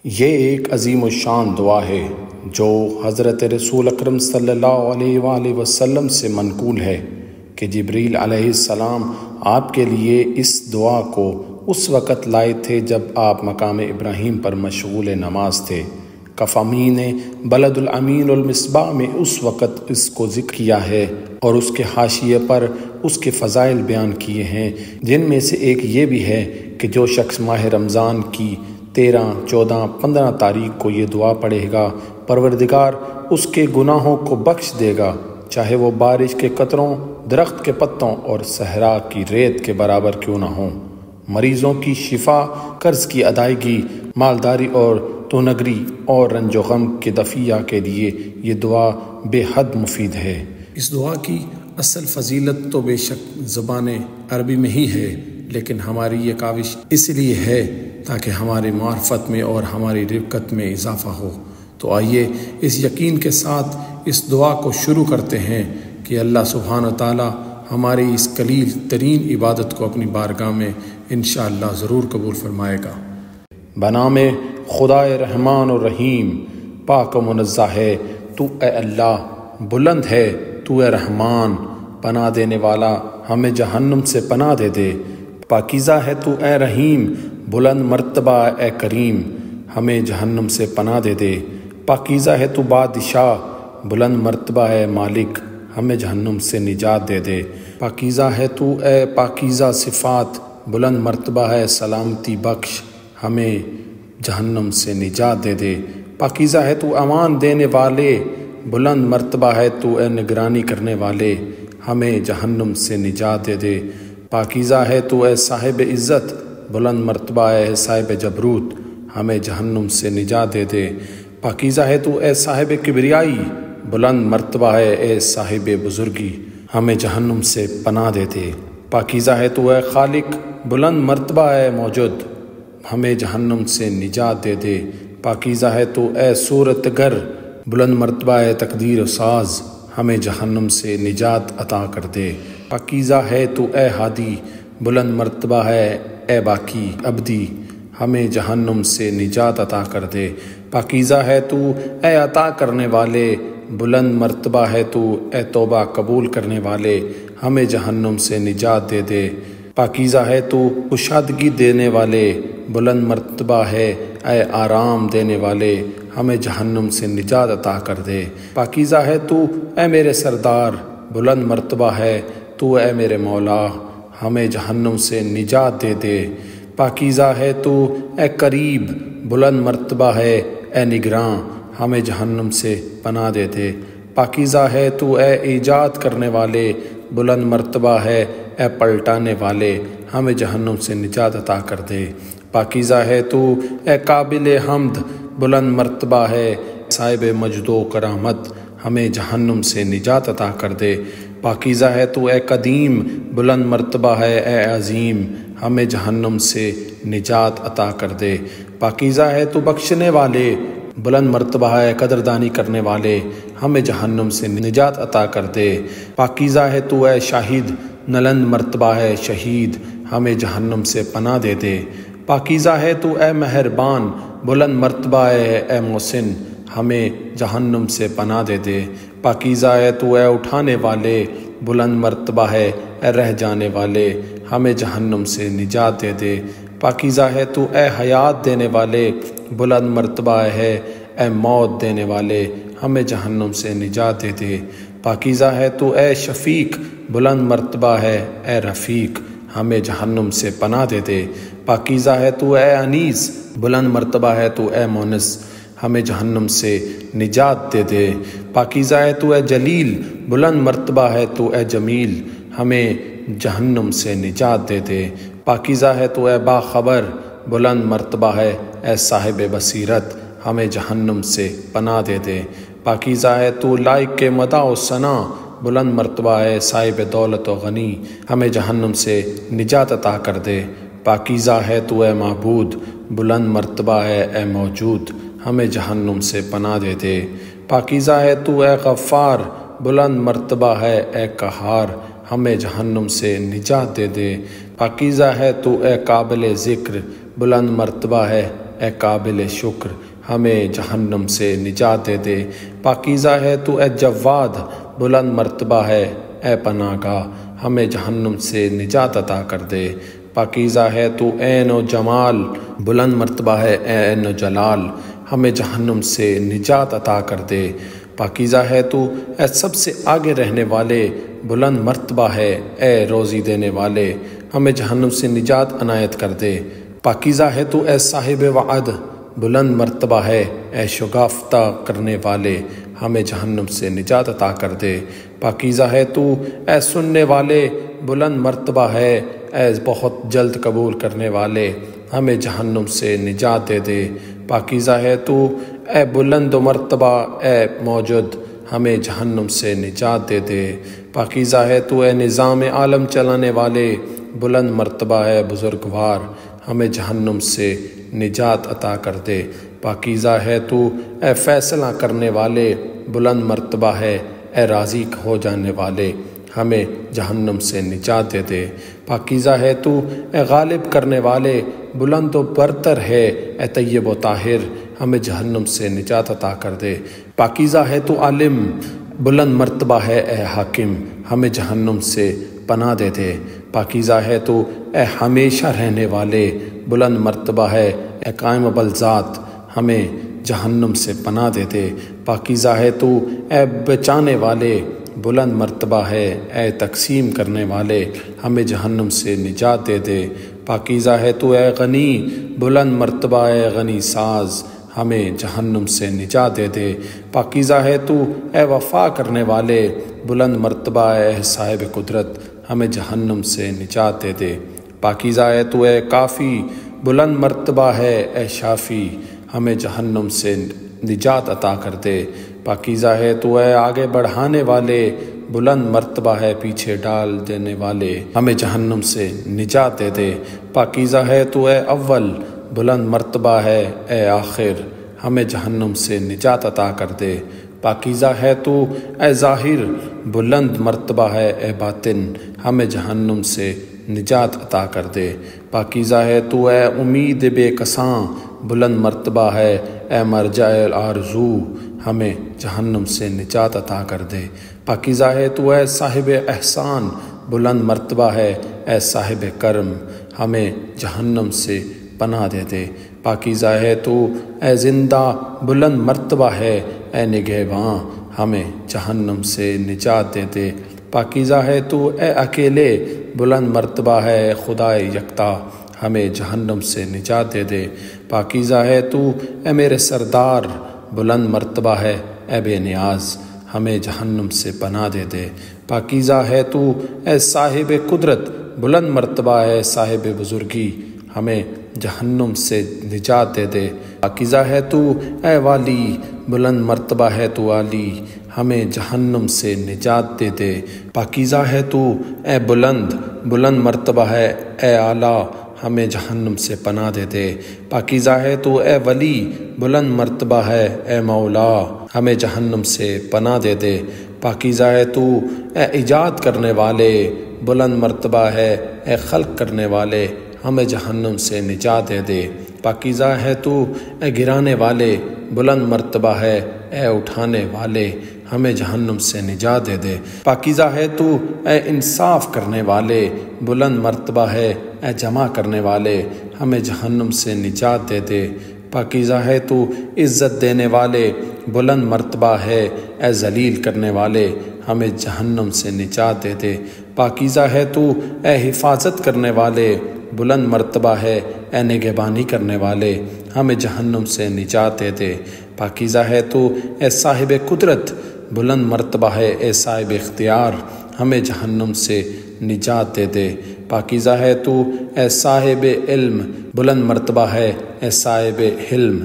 یہ ایک عظیم الشان دعا ہے جو حضرت رسول اکرم صلی اللہ علیہ وآلہ وسلم سے منقول ہے کہ جبریل علیہ السلام آپ کے لیے اس دعا کو اس وقت لائے تھے جب آپ مقام ابراہیم پر مشغول نماز تھے۔ کفامین بلد الامین المصباح میں اس وقت اس کو ذکر کیا ہے اور اس کے حاشیے پر اس کے فضائل بیان کیے ہیں، جن میں سے ایک یہ بھی ہے کہ جو شخص ماہ رمضان کی 13، 14، 15 تاریخ کو یہ دعا پڑھے گا، پروردگار اس کے گناہوں کو بخش دے گا، چاہے وہ بارش کے قطروں، درخت کے پتوں اور صحرا کی ریت کے برابر کیوں نہ ہوں۔ مریضوں کی شفا، قرض کی ادائیگی، مالداری اور تونگری اور رنج و غم کے دفیہ کے لیے یہ دعا بے حد مفید ہے۔ اس دعا کی اصل فضیلت تو بے شک زبان عربی میں ہی ہے، لیکن ہماری یہ کاوش اس لیے ہے تاکہ ہماری معرفت میں اور ہماری رفقت میں اضافہ ہو۔ تو آئیے اس یقین کے ساتھ اس دعا کو شروع کرتے ہیں کہ اللہ سبحانہ و تعالی ہماری اس قلیل ترین عبادت کو اپنی بارگاہ میں انشاءاللہ ضرور قبول فرمائے گا۔ بنام خدائے رحمان و رحیم، پاک و منزہ ہے تو اے اللہ، بلند ہے تو اے رحمان، پناہ دینے والا ہمیں جہنم سے پناہ دے دے۔ پاکیزہ ہے تو اے رحیم، بلند مرتبہ اے کریم، ہمیں جہنم سے پناہ دے دے۔ پاکیزہ ہے تو بادشاہ، بلند مرتبہ اے مالک، ہمیں جہنم سے نجات دے دے۔ پاکیزہ ہے تو اے پاکیزہ صفات، بلند مرتبہ ہے سلامتی بخش، ہمیں جہنم سے نجات دے دے۔ پاکیزہ ہے تو امان دینے والے، بلند مرتبہ ہے تو اے نگرانی کرنے والے، ہمیں جہنم سے نجات دے دے۔ پاکیزہ ہے تو اے صاحب عزت، بلند مرتبہ ہے صاحب جبروت، ہمیں جہنم سے نجات دے دے۔ پاکیزہ ہے تو اے صاحب کبریائی، بلند مرتبہ ہے اے صاحب بزرگی، ہمیں جہنم سے پناہ دے دے۔ پاکیزہ ہے تو اے خالق، بلند مرتبہ ہے موجود، ہمیں جہنم سے نجات دے دے۔ پاکیزہ ہے تو اے صورت گر، بلند مرتبہ ہے تقدیر و ساز، ہمیں جہنم سے نجات عطا کر دے۔ پاکیزہ ہے تو اے ہادی، بلند مرتبہ ہے اے باقی عبدی، ہمیں جہنم سے نجات عطا کر دے۔ پاکیزہ ہے تو اے عطا کرنے والے، بلند مرتبہ ہے تو اے توبہ قبول کرنے والے، ہمیں جہنم سے نجات دے دے۔ پاکیزہ ہے تو کشادگی دینے والے، بلند مرتبہ ہے اے آرام دینے والے، ہمیں جہنم سے نجات عطا کر دے۔ پاکیزہ ہے تو اے میرے سردار، بلند مرتبہ ہے تو اے میرے مولا، ہمیں جہنم سے نجات دے دے۔ پاکیزہ ہے تو اے قریب، بلند مرتبہ ہے اے نگراں، ہمیں جہنم سے پناہ دے دے۔ پاکیزہ ہے تو اے ایجاد کرنے والے، بلند مرتبہ ہے اے پلٹانے والے، ہمیں جہنم سے نجات عطا کر دے۔ پاکیزہ ہے تو اے قابل حمد، بلند مرتبہ ہے صاحب مجد و کرامت، ہمیں جہنم سے نجات عطا کر دے۔ پاکیزہ ہے تو اے قدیم، بلند مرتبہ ہے اے عظیم، ہمیں جہنم سے نجات عطا کر دے۔ پاکیزہ ہے تو بخشنے والے، بلند مرتبہ ہے قدردانی کرنے والے، ہمیں جہنم سے نجات عطا کر دے۔ پاکیزہ ہے تو اے شاہد، بلند مرتبہ ہے شہید، ہمیں جہنم سے پناہ دے دے۔ پاکیزہ ہے تو اے مہربان، بلند مرتبہ ہے اے محسن، ہمیں جہنم سے پناہ دے دے۔ پاکیزہ ہے تو اے اٹھانے والے، بلند مرتبہ ہے اے رہ جانے والے، ہمیں جہنم سے نجات دے دے۔ پاکیزہ ہے تو اے حیات دینے والے، بلند مرتبہ ہے اے موت دینے والے، ہمیں جہنم سے نجات دے دے۔ پاکیزہ ہے تو اے شفیق، بلند مرتبہ ہے اے رفیق، ہمیں جہنم سے پناہ دے دے۔ پاکیزہ ہے تو اے انیس، بلند مرتبہ ہے تو اے مونس، ہمیں جہنم سے نجات دے دے۔ پاکیزہ ہے تو اے جلیل، بلند مرتبہ ہے تو اے جمیل، ہمیں جہنم سے نجات دے دے۔ پاکیزہ ہے تو اے باخبر، بلند مرتبہ ہے اے صاحب بصیرت، ہمیں جہنم سے پناہ دے دے۔ پاکیزہ ہے تو لائق کے مدح و ثنا، بلند مرتبہ ہے صاحب دولت و غنی، ہمیں جہنم سے نجات عطا کر دے۔ پاکیزہ ہے تو اے معبود، بلند مرتبہ ہے اے موجود، ہمیں جہنم سے پناہ دے دے۔ پاکیزہ ہے تو اے غفار، بلند مرتبہ ہے اے قہار، ہمیں جہنم سے نجات دے دے۔ پاکیزہ ہے تو اے قابل ذکر، بلند مرتبہ ہے اے قابل شکر، ہمیں جہنم سے نجات دے دے۔ پاکیزہ ہے تو اے جواد، بلند مرتبہ ہے اے پناہ گاہ، ہمیں جہنم سے نجات عطا کر دے۔ پاکیزہ ہے تو عین و جمال، بلند مرتبہ ہے اے عین و جلال، ہمیں جہنم سے نجات عطا کر دے۔ پاکیزہ ہے تو اے سب سے آگے رہنے والے، بلند مرتبہ ہے اے روزی دینے والے، ہمیں جہنم سے نجات عنایت کر دے۔ پاکیزہ ہے تو اے صاحب وعد، بلند مرتبہ ہے اے شگافتہ کرنے والے، ہمیں جہنم سے نجات عطا کر دے۔ پاکیزہ ہے تو اے سننے والے، بلند مرتبہ ہے اے بہت جلد قبول کرنے والے، ہمیں جہنم سے نجات دے دے۔ پاکیزہ ہے تو اے بلند و مرتبہ اے موجود، ہمیں جہنم سے نجات دے دے۔ پاکیزہ ہے تو اے نظام عالم چلانے والے، بلند مرتبہ ہے بزرگوار، ہمیں جہنم سے نجات عطا کر دے۔ پاکیزہ ہے تو اے فیصلہ کرنے والے، بلند مرتبہ ہے اے راضی ہو جانے والے، ہمیں جہنم سے نجات دے دے۔ پاکیزہ ہے تو اے غالب کرنے والے، بلند و برتر ہے اے طیب و طاہر، ہمیں جہنم سے نجات عطا کر دے۔ پاکیزہ ہے تو عالم، بلند مرتبہ ہے اے حاکم، ہمیں جہنم سے پناہ دے دے۔ پاکیزہ ہے تو اے ہمیشہ رہنے والے، بلند مرتبہ ہے اے قائم بالذات، ہمیں جہنم سے پناہ دے دے۔ پاکیزہ ہے تو اے بچانے والے، بلند مرتبہ ہے اے تقسیم کرنے والے، ہمیں جہنم سے نجات دے دے۔ پاکیزہ ہے تو اے غنی، بلند مرتبہ اے غنی ساز، ہمیں جہنم سے نجات دے دے۔ پاکیزہ ہے تو اے وفا کرنے والے، بلند مرتبہ اے صاحب قدرت، ہمیں جہنم سے نجات دے دے۔ پاکیزہ ہے تو اے کافی، بلند مرتبہ ہے اے شافی، ہمیں جہنم سے نجات عطا کر دے۔ پاکیزہ ہے تو اے آگے بڑھانے والے، بلند مرتبہ ہے پیچھے ڈال دینے والے، ہمیں جہنم سے نجات دے دے۔ پاکیزہ ہے تو اے اول، بلند مرتبہ ہے اے آخر، ہمیں جہنم سے نجات عطا کر دے۔ پاکیزہ ہے تو اے ظاہر، بلند مرتبہ ہے اے باطن، ہمیں جہنم سے نجات عطا کر دے۔ پاکیزہ ہے تو اے امید بے کساں، بلند مرتبہ ہے اے مرجع الآرزو، ہمیں جہنم سے نجات عطا کر دے۔ پاکیزہ ہے تو اے صاحب احسان، بلند مرتبہ ہے اے صاحب کرم، ہمیں جہنم سے پناہ دے دے۔ پاکیزہ ہے تو اے زندہ، بلند مرتبہ ہے اے نگہباں، ہمیں جہنم سے نجات دے دے۔ پاکیزہ ہے تو اے اکیلے، بلند مرتبہ ہے اے خدا یکتا، ہمیں جہنم سے نجات دے دے۔ پاکیزہ ہے تو اے میرے سردار، بلند مرتبہ ہے اے بے نیاز، ہمیں جہنم سے پناہ دے دے۔ پاکیزہ ہے تو اے صاحب قدرت، بلند مرتبہ ہے صاحب بزرگی، ہمیں جہنم سے نجات دے دے۔ پاکیزہ ہے تو اے والی، بلند مرتبہ ہے تو والی، ہمیں جہنم سے نجات دے دے۔ پاکیزہ ہے تو اے بلند مرتبہ ہے اے اعلیٰ، ہمیں جہنم سے پناہ دے دے۔ پاکیزہ ہے تو اے ولی، بلند مرتبہ ہے اے مولا، ہمیں جہنم سے پناہ دے دے۔ پاکیزہ ہے تو اے ایجاد کرنے والے، بلند مرتبہ ہے اے خلق کرنے والے، ہمیں جہنم سے نجات دے دے۔ پاکیزہ ہے تو اے گرانے والے، بلند مرتبہ ہے اے اٹھانے والے، ہمیں جہنم سے نجات دے دے۔ پاکیزہ ہے تو اے انصاف کرنے والے، بلند مرتبہ ہے اے جمع کرنے والے، ہمیں جہنم سے نجات دے دے۔ پاکیزہ ہے تو عزت دینے والے، بلند مرتبہ ہے اے ذلیل کرنے والے، ہمیں جہنم سے نجات دے دے۔ پاکیزہ ہے تو اے حفاظت کرنے والے، بلند مرتبہ ہے اے نگہبانی کرنے والے، ہمیں جہنم سے نجات دے دے۔ پاکیزہ ہے تو اے صاحب قدرت، بلند مرتبہ ہے اے صاحب اختیار، ہمیں جہنم سے نجات دے دے۔ پاکیزہ ہے تو اے صاحب علم، بلند مرتبہ ہے اے صاحب حلم،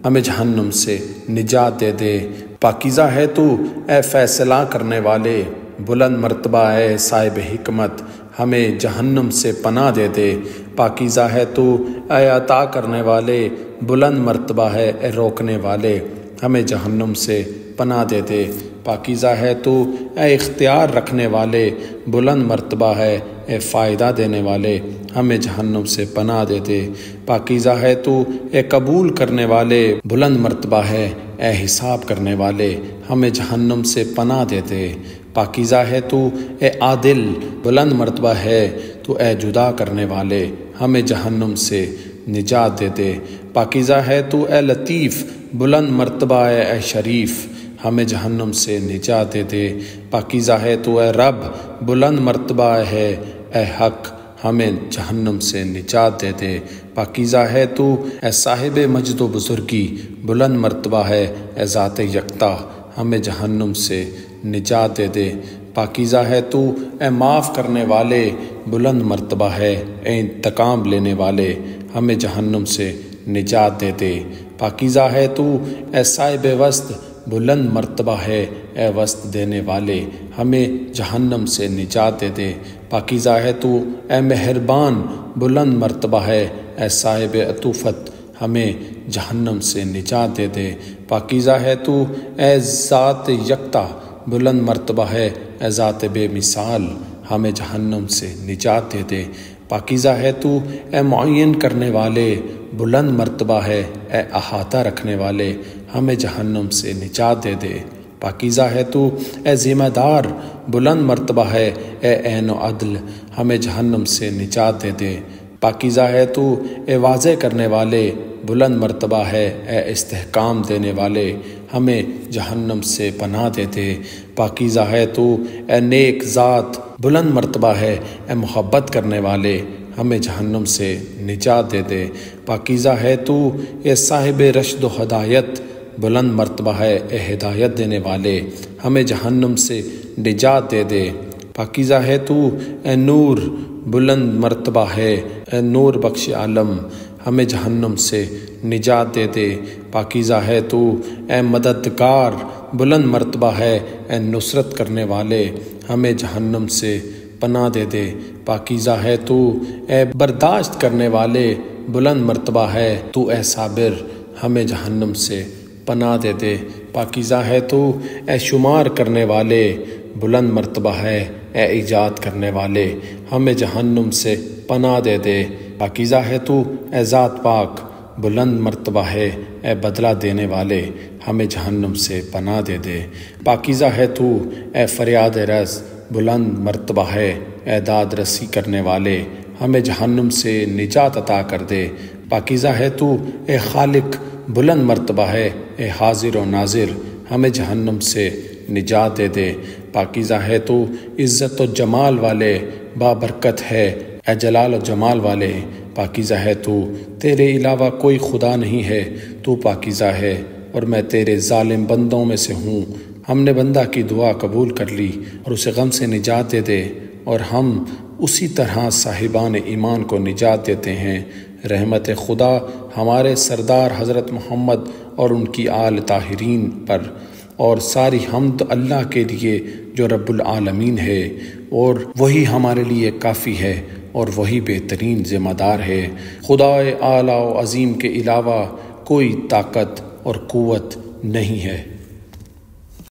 ہمیں جہنم سے نجات دے دے۔ پاکیزہ ہے تو اے فیصلہ کرنے والے، بلند مرتبہ ہے صاحب حکمت، ہمیں جہنم سے پناہ دے دے۔ پاکیزہ ہے تو اے عطا کرنے والے، بلند مرتبہ ہے اے روکنے والے، ہمیں جہنم سے پناہ دے دے۔ پاکیزہ ہے تو اے اختیار رکھنے والے، بلند مرتبہ ہے اے فائدہ دینے والے، ہمیں جہنم سے پناہ دے دے۔ پاکیزہ ہے تو اے قبول کرنے والے بلند مرتبہ ہے، اے حساب کرنے والے ہمیں جہنم سے پناہ دے دے۔ پاکیزہ ہے تو اے عادل بلند مرتبہ ہے، تو اے جدا کرنے والے ہمیں جہنم سے نجات دے دے۔ پاکیزہ ہے تو اے لطیف بلند مرتبہ ہے، اے شریف ہمیں جہنم سے نجات دے دے۔ پاکیزہ ہے تو اے رب بلند مرتبہ ہے، اے حق ہمیں جہنم سے نجات دے دے۔ پاکیزہ ہے تو اے صاحب مجد و بزرگی بلند مرتبہ ہے، اے ذات یکتا ہمیں جہنم سے نجات دے دے۔ پاکیزہ ہے تو اے معاف کرنے والے بلند مرتبہ ہے، اے انتقام لینے والے ہمیں جہنم سے نجات دے دے۔ پاکیزہ ہے تو اے صاحب وسط بلند مرتبہ ہے، اے وسط دینے والے ہمیں جہنم سے نجات دے دے۔ پاکیزہ ہے تو اے مہربان بلند مرتبہ ہے، اے صاحب عطوفت ہمیں جہنم سے نجات دے دے۔ پاکیزہ ہے تو اے ذات یکتا بلند مرتبہ ہے، اے ذات بے مثال ہمیں جہنم سے نجات دے دے۔ پاکیزہ ہے تو اے معین کرنے والے بلند مرتبہ ہے، اے احاطہ رکھنے والے ہمیں جہنم سے نجات دے دے۔ پاکیزہ ہے تو اے ذمہ دار بلند مرتبہ ہے، اے عین و عدل ہمیں جہنم سے نجات دے دے۔ پاکیزہ ہے تو اے واضح کرنے والے بلند مرتبہ ہے، اے استحکام دینے والے ہمیں جہنم سے پناہ دے دے۔ پاکیزہ ہے تو اے نیک ذات بلند مرتبہ ہے، اے محبت کرنے والے ہمیں جہنم سے نجات دے دے۔ پاکیزہ ہے تو اے صاحب رشد و ہدایت بلند مرتبہ ہے، اے ہدایت دینے والے ہمیں جہنم سے نجات دے دے۔ پاکیزہ ہے تو اے نور بلند مرتبہ ہے، اے نور بخش عالم ہمیں جہنم سے نجات دے دے۔ پاکیزہ ہے تو اے مددگار بلند مرتبہ ہے، اے نصرت کرنے والے ہمیں جہنم سے پناہ دے دے۔ پاکیزہ ہے تو اے برداشت کرنے والے بلند مرتبہ ہے، تو اے صابر ہمیں جہنم سے پناہ دے دے۔ پاکیزہ ہے تو اے شمار کرنے والے بلند مرتبہ ہے، اے ایجاد کرنے والے ہمیں جہنم سے پناہ دے دے۔ پاکیزہ ہے تو اے ذات پاک بلند مرتبہ ہے، اے بدلہ دینے والے ہمیں جہنم سے پناہ دے دے۔ پاکیزہ ہے تو اے فریاد رس بلند مرتبہ ہے، اے داد رسی کرنے والے ہمیں جہنم سے نجات عطا کر دے۔ پاکیزہ ہے تو اے خالق بلند مرتبہ ہے، اے حاضر و ناظر ہمیں جہنم سے نجات دے دے۔ پاکیزہ ہے تو عزت و جمال والے بابرکت ہے، اے جلال و جمال والے پاکیزہ ہے تو تیرے علاوہ کوئی خدا نہیں ہے، تو پاکیزہ ہے اور میں تیرے ظالم بندوں میں سے ہوں۔ ہم نے بندہ کی دعا قبول کر لی اور اسے غم سے نجات دے دے، اور ہم اسی طرح صاحبان ایمان کو نجات دیتے ہیں۔ رحمت خدا ہمارے سردار حضرت محمد اور ان کی آل طاہرین پر، اور ساری حمد اللہ کے لیے جو رب العالمین ہے، اور وہی ہمارے لیے کافی ہے اور وہی بہترین ذمہ دار ہے۔ خدائے اعلیٰ و عظیم کے علاوہ کوئی طاقت اور قوت نہیں ہے۔